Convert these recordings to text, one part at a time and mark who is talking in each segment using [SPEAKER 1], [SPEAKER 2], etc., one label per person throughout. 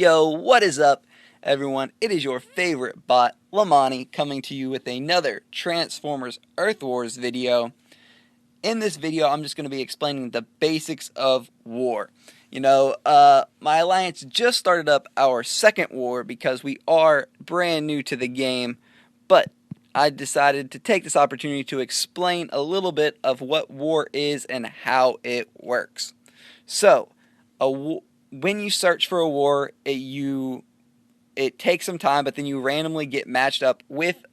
[SPEAKER 1] Yo, what is up, everyone? It is your favorite bot, Lamani, coming to you with another Transformers Earth Wars video. In this video, I'm just going to be explaining the basics of war. My alliance just started up our second war because we are brand new to the game, but I decided to take this opportunity to explain a little bit of what war is and how it works. So, when you search for a war, it takes some time, but then you randomly get matched up with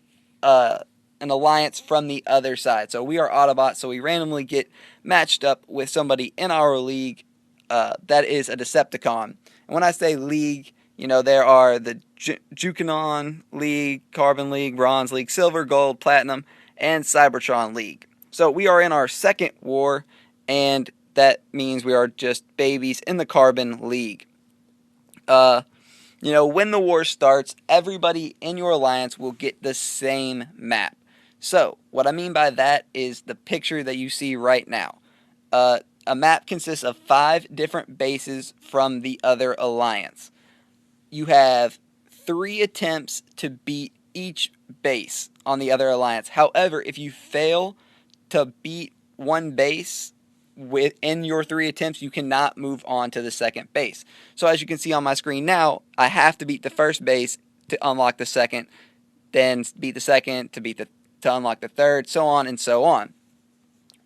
[SPEAKER 1] an alliance from the other side. So we are Autobots, so we randomly get matched up with somebody in our league that is a Decepticon. And when I say league, there are the Jukanon League, Carbon League, Bronze League, Silver, Gold, Platinum, and Cybertron League. So we are in our second war, and that means we are just babies in the Carbon League. When the war starts, everybody in your alliance will get the same map. So, what I mean by that is the picture that you see right now. A map consists of 5 different bases from the other alliance. You have 3 attempts to beat each base on the other alliance. However, if you fail to beat one base within your 3 attempts, you cannot move on to the second base. So as you can see on my screen now, I have to beat the first base to unlock the second, then beat the second to unlock the third, so on and so on.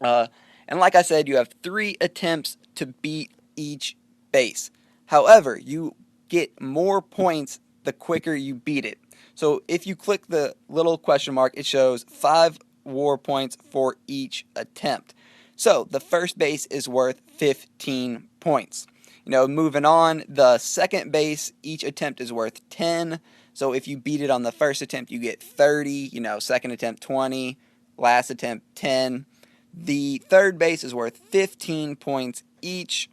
[SPEAKER 1] And like I said, you have 3 attempts to beat each base. However, you get more points the quicker you beat it. So if you click the little question mark, it shows 5 war points for each attempt. So the first base is worth 15 points. Moving on, the second base, each attempt is worth 10. So if you beat it on the first attempt, you get 30. Second attempt 20, last attempt 10. The third base is worth 15 points each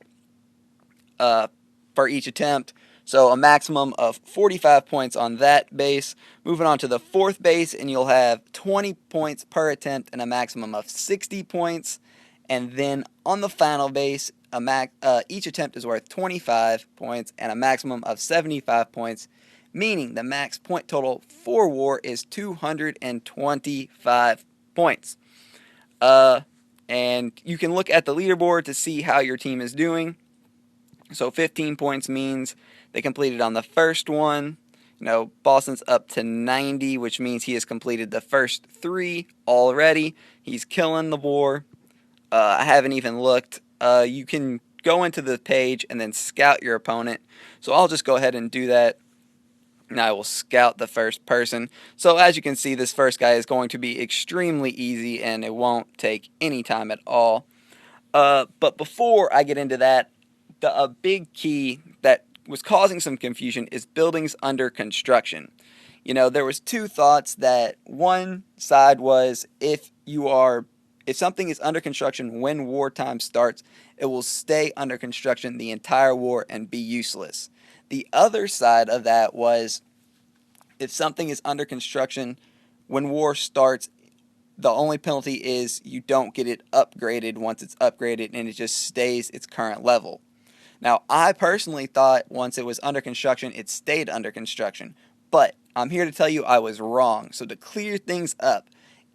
[SPEAKER 1] for each attempt. So a maximum of 45 points on that base. Moving on to the fourth base, and you'll have 20 points per attempt and a maximum of 60 points. And then on the final base, each attempt is worth 25 points and a maximum of 75 points, meaning the max point total for war is 225 points. And you can look at the leaderboard to see how your team is doing. So 15 points means they completed on the first one. Boston's up to 90, which means he has completed the first 3 already. He's killing the war. I haven't even looked. You can go into the page and then scout your opponent. So I'll just go ahead and do that. And I will scout the first person. So as you can see, this first guy is going to be extremely easy and it won't take any time at all. But before I get into that, a big key that was causing some confusion is buildings under construction. There was 2 thoughts. That one side was if something is under construction when wartime starts, it will stay under construction the entire war and be useless. The other side of that was if something is under construction when war starts, the only penalty is you don't get it upgraded once it's upgraded and it just stays its current level. Now, I personally thought once it was under construction, it stayed under construction. But I'm here to tell you I was wrong. So to clear things up,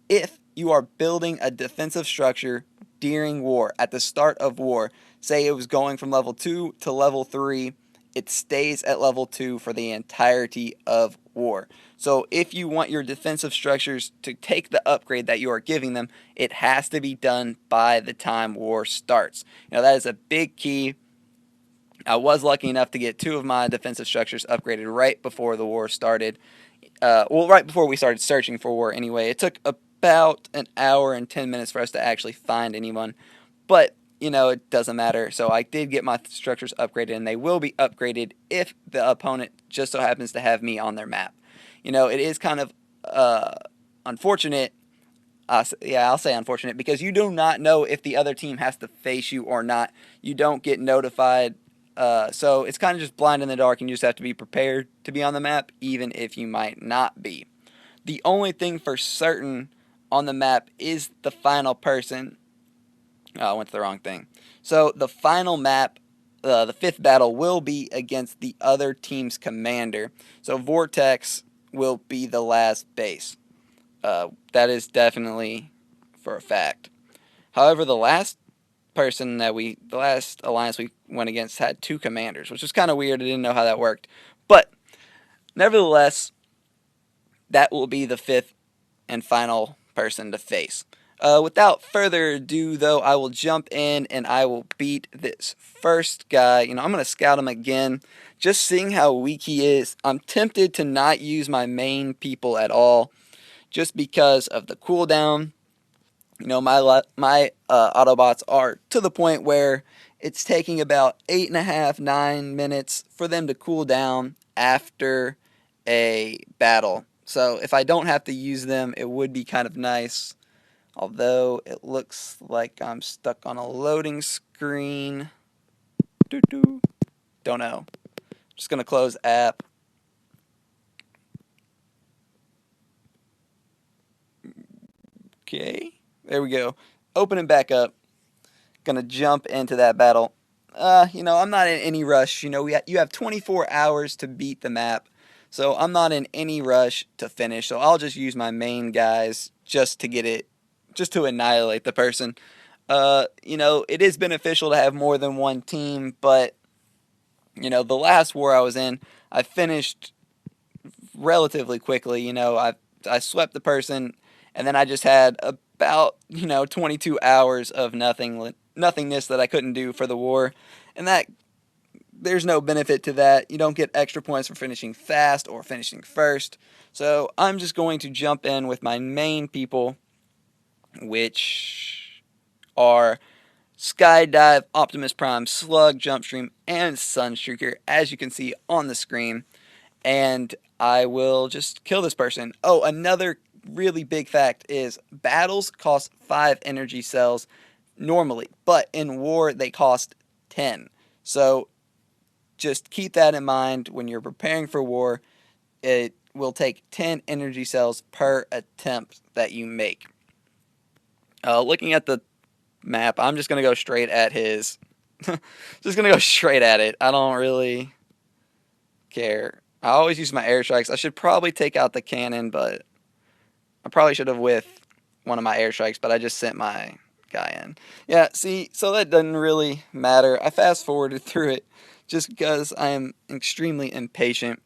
[SPEAKER 1] if you are building a defensive structure during war, at the start of war, say it was going from level 2 to level 3, it stays at level 2 for the entirety of war. So if you want your defensive structures to take the upgrade that you are giving them, it has to be done by the time war starts. That is a big key. I was lucky enough to get 2 of my defensive structures upgraded right before the war started. Right before we started searching for war anyway. It took about an hour and 10 minutes for us to actually find anyone. But, it doesn't matter. So I did get my structures upgraded, and they will be upgraded if the opponent just so happens to have me on their map. It is kind of unfortunate. I'll say unfortunate, because you do not know if the other team has to face you or not. You don't get notified. So it's kind of just blind in the dark, and you just have to be prepared to be on the map, even if you might not be. The only thing for certain on the map is the final person. Oh, I went to the wrong thing. So the final map, the fifth battle will be against the other team's commander. So Vortex will be the last base. That is definitely for a fact. However, the last alliance we went against had two commanders, which was kind of weird. I didn't know how that worked. But nevertheless, that will be the fifth and final person to face. Without further ado, though, I will jump in and I will beat this first guy. I'm going to scout him again, just seeing how weak he is. I'm tempted to not use my main people at all, just because of the cooldown. My Autobots are to the point where it's taking about 8.5, 9 minutes for them to cool down after a battle. So if I don't have to use them, it would be kind of nice. Although it looks like I'm stuck on a loading screen. Don't know. Just going to close app. Okay. There we go. Open it back up. Gonna jump into that battle. I'm not in any rush. You have 24 hours to beat the map. So I'm not in any rush to finish. So I'll just use my main guys just to annihilate the person. It is beneficial to have more than one team, but the last war I was in, I finished relatively quickly. I swept the person, and then I just had about 22 hours of nothingness that I couldn't do for the war, and that there's no benefit to that. You don't get extra points for finishing fast or finishing first. So I'm just going to jump in with my main people, which are Skydive, Optimus Prime, Slug, Jumpstream, and Sunstreaker, as you can see on the screen. And I will just kill this person. Oh, another really big fact is battles cost 5 energy cells normally, but in war they cost 10. So just keep that in mind when you're preparing for war. It will take 10 energy cells per attempt that you make. Looking at the map, I'm just going to go straight at his... just going to go straight at it. I don't really care. I always use my airstrikes. I should probably take out the cannon, but I probably should have with one of my airstrikes, but I just sent my guy in. Yeah, see, so that doesn't really matter. I fast forwarded through it just because I am extremely impatient.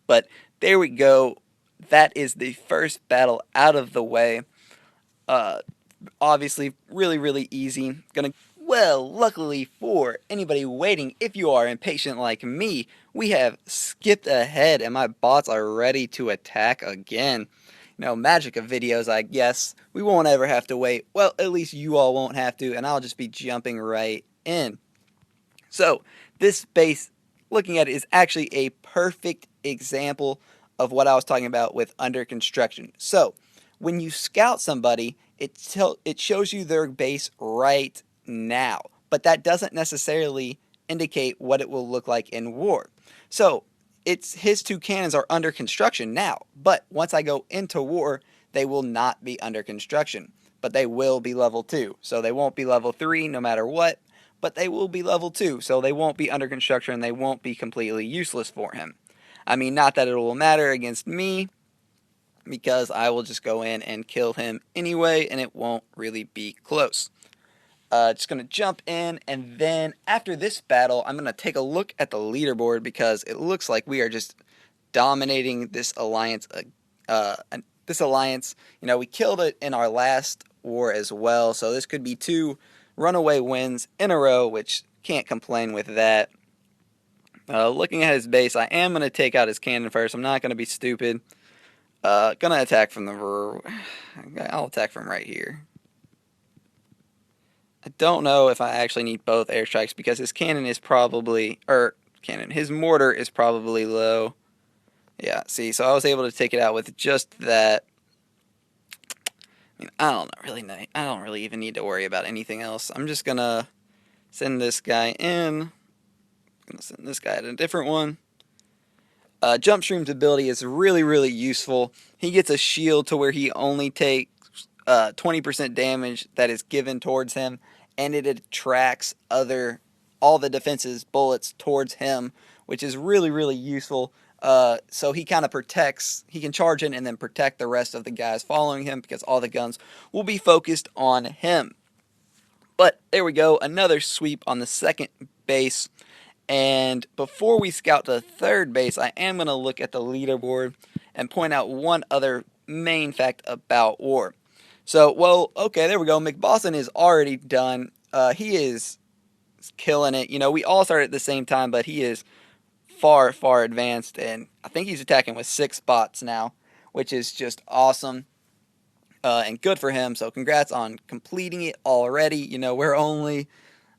[SPEAKER 1] But there we go. That is the first battle out of the way. Obviously, really, really easy. Well, luckily for anybody waiting, if you are impatient like me, we have skipped ahead and my bots are ready to attack again. Magic of videos, I guess. We won't ever have to wait. Well, at least you all won't have to, and I'll just be jumping right in. So, this base, looking at it, is actually a perfect example of what I was talking about with under construction. So, when you scout somebody, it shows you their base right now, but that doesn't necessarily indicate what it will look like in war. So, his two cannons are under construction now, but once I go into war, they will not be under construction, but they will be level 2. So they won't be level 3 no matter what, but they will be level 2, so they won't be under construction and they won't be completely useless for him. I mean, not that it will matter against me, because I will just go in and kill him anyway, and it won't really be close. Just going to jump in, and then after this battle, I'm going to take a look at the leaderboard because it looks like we are just dominating this alliance. We killed it in our last war as well, so this could be 2 runaway wins in a row, which can't complain with that. Looking at his base, I am going to take out his cannon first. I'm not going to be stupid. Gonna attack from I'll attack from right here. I don't know if I actually need both airstrikes because his cannon is probably, his mortar is probably low. Yeah, see, so I was able to take it out with just that. I mean, I don't really even need to worry about anything else. I'm just gonna send this guy in. I'm gonna send this guy to a different one. Jumpstream's ability is really, really useful. He gets a shield to where he only takes 20% damage that is given towards him, and it attracts other all the defense's bullets towards him, which is really, really useful. So he kind of protects, he can charge in and then protect the rest of the guys following him because all the guns will be focused on him. But there we go, another sweep on the second base. And before we scout to third base, I am going to look at the leaderboard and point out one other main fact about WAR. So, well, okay, there we go. McBoston is already done. He is killing it. You know, we all started at the same time, but he is far, far advanced. And I think he's attacking with 6 spots now, which is just awesome. And good for him. So congrats on completing it already. You know, we're only,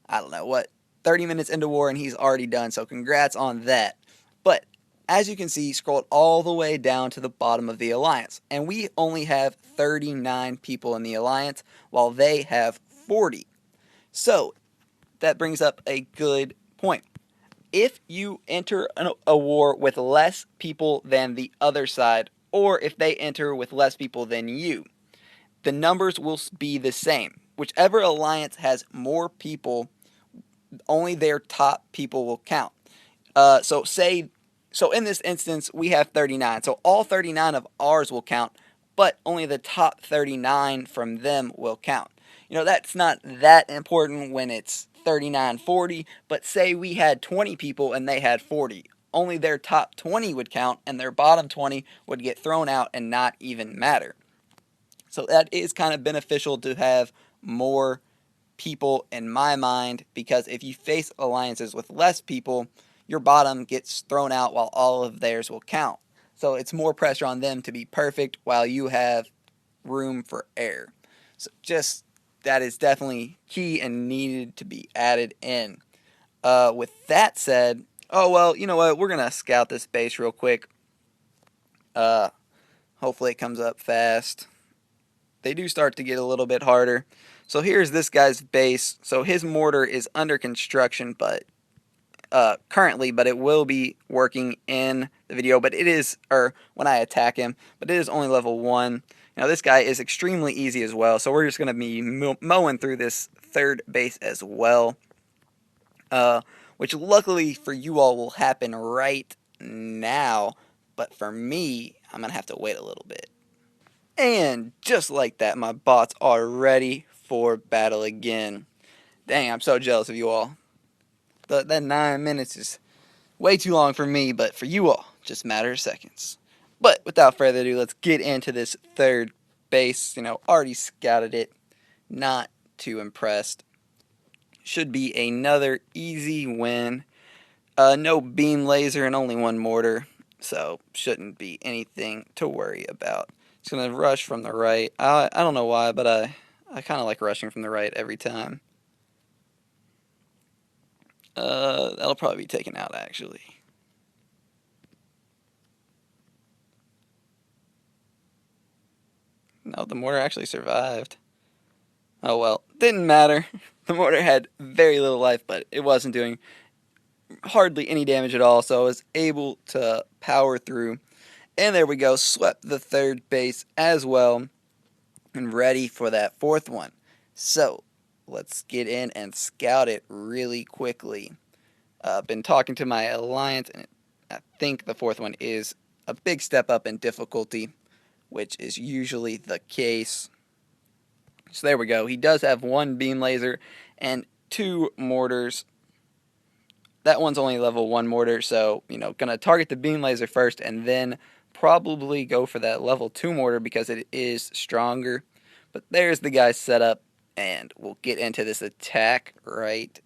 [SPEAKER 1] I don't know, what, 30 minutes into war and he's already done. So congrats on that. But as you can see, he scrolled all the way down to the bottom of the alliance. And we only have 39 people in the alliance while they have 40. So that brings up a good point. If you enter a war with less people than the other side, or if they enter with less people than you, the numbers will be the same. Whichever alliance has more people, only their top people will count. So in this instance, we have 39. So all 39 of ours will count, but only the top 39 from them will count. You know, that's not that important when it's 39-40, but say we had 20 people and they had 40. Only their top 20 would count, and their bottom 20 would get thrown out and not even matter. So that is kind of beneficial to have more people in my mind, because if you face alliances with less people, your bottom gets thrown out while all of theirs will count. So it's more pressure on them to be perfect while you have room for error. So just that is definitely key and needed to be added in. With that said, oh well, you know what? We're gonna scout this base real quick. Hopefully it comes up fast. They do start to get a little bit harder. So here's this guy's base. So his mortar is under construction, but currently, but it will be working in the video. But it is, or when I attack him, but it is only level 1. Now this guy is extremely easy as well. So we're just going to be mowing through this third base as well. Which luckily for you all will happen right now. But for me, I'm going to have to wait a little bit. And just like that, my bots are ready for battle again. Dang, I'm so jealous of you all. That 9 minutes is way too long for me, but for you all, just a matter of seconds. But without further ado, let's get into this third base. You know, already scouted it. Not too impressed. Should be another easy win. No beam laser and only 1 mortar, so shouldn't be anything to worry about. It's going to rush from the right. I don't know why, but I kind of like rushing from the right every time. That'll probably be taken out, actually. No, the mortar actually survived. Oh well, didn't matter. The mortar had very little life, but it wasn't doing hardly any damage at all, so I was able to power through. And there we go, swept the third base as well, and ready for that fourth one. So, let's get in and scout it really quickly. Been talking to my alliance, and I think the fourth one is a big step up in difficulty, which is usually the case. So there we go. He does have 1 beam laser and 2 mortars. That one's only level 1 mortar, so, you know, gonna target the beam laser first and then probably go for that level 2 mortar because it is stronger. But there's the guy's setup, and we'll get into this attack right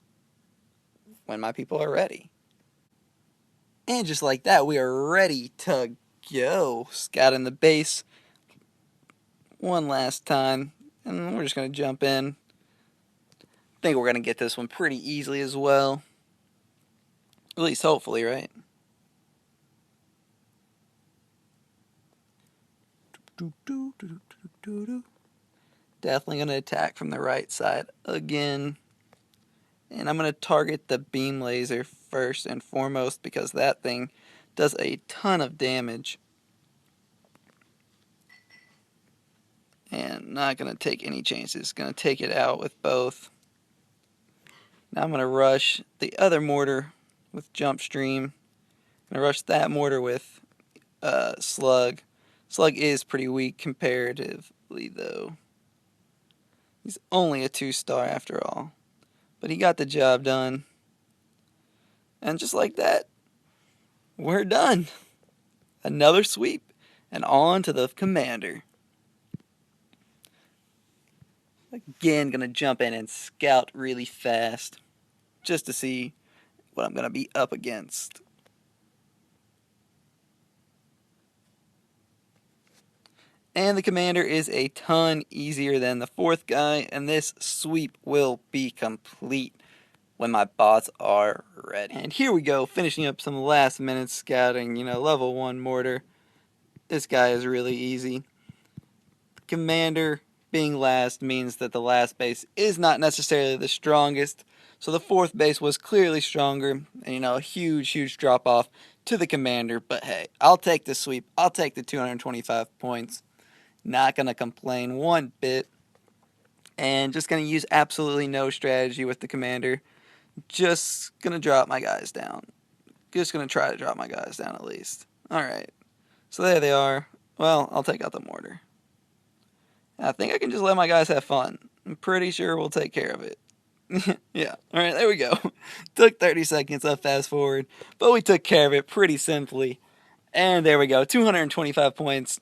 [SPEAKER 1] when my people are ready. And just like that, we are ready to go. Scouting the base one last time, and we're just going to jump in. I think we're going to get this one pretty easily as well. At least hopefully, right? Definitely going to attack from the right side again. And I'm going to target the beam laser first and foremost because that thing does a ton of damage. And not going to take any chances. Going to take it out with both. Now I'm going to rush the other mortar with Jump Stream. I'm going to rush that mortar with Slug. Slug is pretty weak comparatively, though. He's only a 2-star after all. But he got the job done. And just like that, we're done. Another sweep. And on to the commander. Again, going to jump in and scout really fast. Just to see what I'm going to be up against. And the commander is a ton easier than the 4th guy, and this sweep will be complete when my bots are ready. And here we go, finishing up some last minute scouting, level 1 mortar. This guy is really easy. Commander being last means that the last base is not necessarily the strongest, so the 4th base was clearly stronger, and a huge drop off to the commander, but hey, I'll take the sweep, I'll take the 225 points. Not going to complain one bit. And just going to use absolutely no strategy with the commander. Just going to drop my guys down. Just going to try to drop my guys down at least. Alright. So there they are. Well, I'll take out the mortar. I think I can just let my guys have fun. I'm pretty sure we'll take care of it. Yeah. Alright, there we go. Took 30 seconds of fast forward. But we took care of it pretty simply. And there we go. 225 points.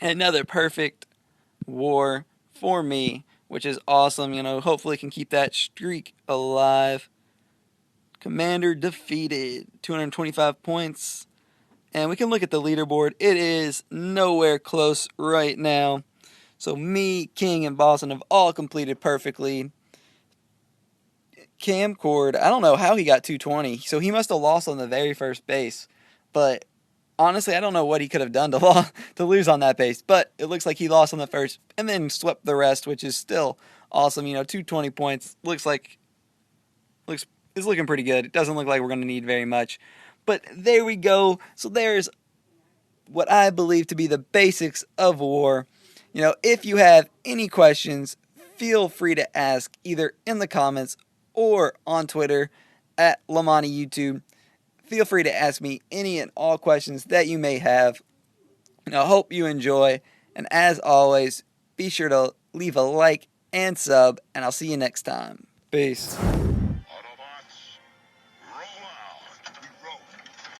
[SPEAKER 1] Another perfect war for me, which is awesome. Hopefully can keep that streak alive. Commander defeated. 225 points. And we can look at the leaderboard. It is nowhere close right now. So me, King, and Boston have all completed perfectly. Camcord, I don't know how he got 220. So he must have lost on the very first base. But honestly, I don't know what he could have done to lose on that base, but it looks like he lost on the first and then swept the rest, which is still awesome. 220 points is looking pretty good. It doesn't look like we're going to need very much, but there we go. So there's what I believe to be the basics of war. If you have any questions, feel free to ask either in the comments or on Twitter at Lamani YouTube. Feel free to ask me any and all questions that you may have. I hope you enjoy. And as always, be sure to leave a like and sub. And I'll see you next time. Peace.